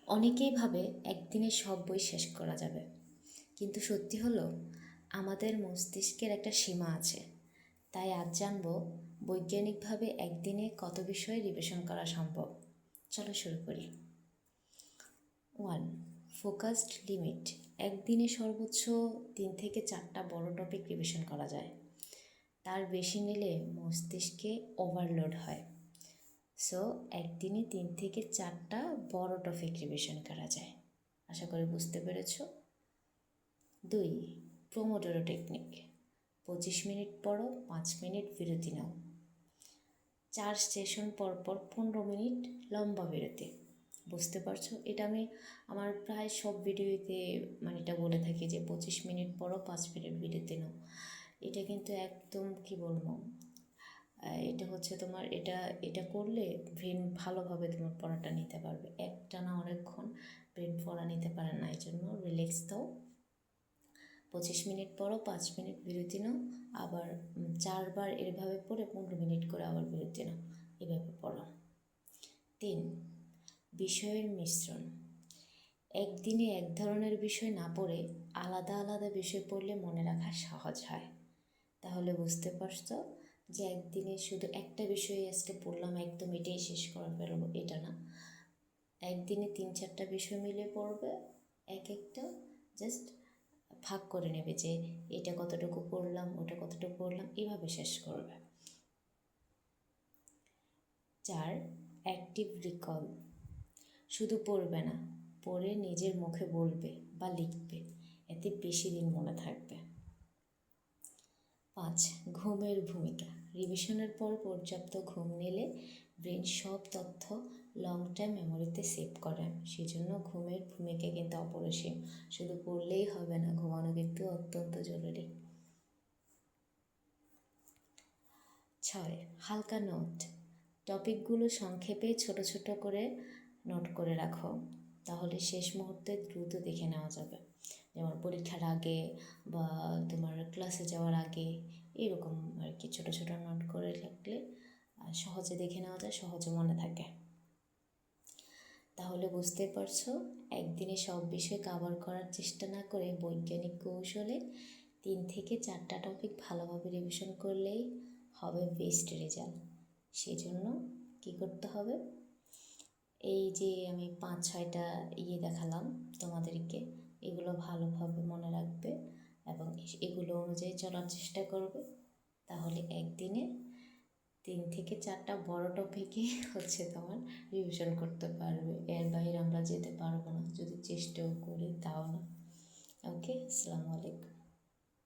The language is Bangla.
অনেকেই ভাবে একদিনে সব বই শেষ করা যাবে, কিন্তু সত্যি হলো আমাদের মস্তিষ্কের একটা সীমা আছে। তাই আজ জানবো বৈজ্ঞানিকভাবে একদিনে কত বিষয় রিভিশন করা সম্ভব। চলো শুরু করি। 1. Focused limit. একদিনে সর্বোচ্চ 3 থেকে 4টা বড় টপিক রিভিশন করা যায়। তার বেশি নিলে মস্তিষ্কে ওভারলোড হয়। সো একদিনে 3 থেকে 4টা বড় টপিক রিভিশন করা যায়। আশা করি বুঝতে পেরেছ। 2. Pomodoro technique. 25 মিনিট পড়ো, 5 মিনিট বিরতি নাও। 4 সেশন পরপর 15 মিনিট লম্বা বিরতি। বুঝতে পারছো? এটা আমি আমার প্রায় সব ভিডিওতে এটা বলে থাকি যে 25 মিনিট পড়ো, 5 মিনিট বিরতি নাও। এটা কিন্তু একদম কি বলবো, এটা হচ্ছে তোমার এটা করলে ব্রেন ভালোভাবে তোমার পড়াটা নিতে পারবে। একটানা অনেকক্ষণ ব্রেন পড়া নিতে পারে না, এই জন্য রিল্যাক্স দাও। 25 মিনিট পড়ো, 5 মিনিট বিরতি নাও। আবার 4বার এভাবে পড়ে 15 মিনিট করে আবার বিরতি নাও, এভাবে পড়ো। 3. বিষয়ের মিশ্রণ। একদিনে এক ধরনের বিষয় না পড়ে আলাদা আলাদা বিষয় পড়লে মনে রাখা সহজ হয়। তাহলে বুঝতে পারছো যে একদিনে শুধু একটা বিষয় আজকে পড়লাম একদম এটাই শেষ করে ফেলবো, এটা না। একদিনে 3-4টা বিষয় মিলে পড়বে, এক একটা জাস্ট ভাগ করে নেবে যে এটা কতটুকু পড়লাম, ওটা কতটুকু পড়লাম, এভাবে শেষ করবে। 4. Active recall. শুধু পড়বে না, পড়ে নিজের মুখে বলবে বা লিখবে, এতে বেশি দিন মনে থাকবে। 5. ঘুমের ভূমিকা। রিভিশনের পর পর্যাপ্ত ঘুম নিলে ব্রেন সব তথ্য লং টাইম মেমোরিতে সেভ করে। সেজন্য ঘুমের ভূমিকা কিন্তু অপরিসীম। শুধু পড়লেই হবে না, ঘুমানো কিন্তু অত্যন্ত জরুরি। 6. হালকা নোট। টপিকগুলো সংক্ষেপে ছোট ছোট করে নোট করে রাখো, তাহলে শেষ মুহূর্তে দ্রুত দেখে নেওয়া যাবে। যেমন পরীক্ষার আগে বা তোমার ক্লাসে যাওয়ার আগে, এরকম আর কি ছোট ছোট নোট করে রাখলে সহজে দেখে নেওয়া যায়, সহজে মনে থাকে। তাহলে বুঝতে পারছো, একদিনে সব বিষয় কভার করার চেষ্টা না করে বৈজ্ঞানিক কৌশলে 3 থেকে 4টা টপিক ভালোভাবে রিভিশন করলেই হবে বেস্ট রেজাল্ট। সেই জন্য কী করতে হবে, এই যে আমি 5-6টা দেখালাম তোমাদেরকে, এগুলো ভালোভাবে মনে রাখবে এবং এগুলো অনুযায়ী চলার চেষ্টা করবে। তাহলে একদিনে 3 থেকে 4টা বড় টপিকই তোমার রিভিশন করতে পারবে। এর বাইরে আমরা যেতে পারবো না, যদি চেষ্টাও করি তাও না। ওকে, আসসালামু আলাইকুম।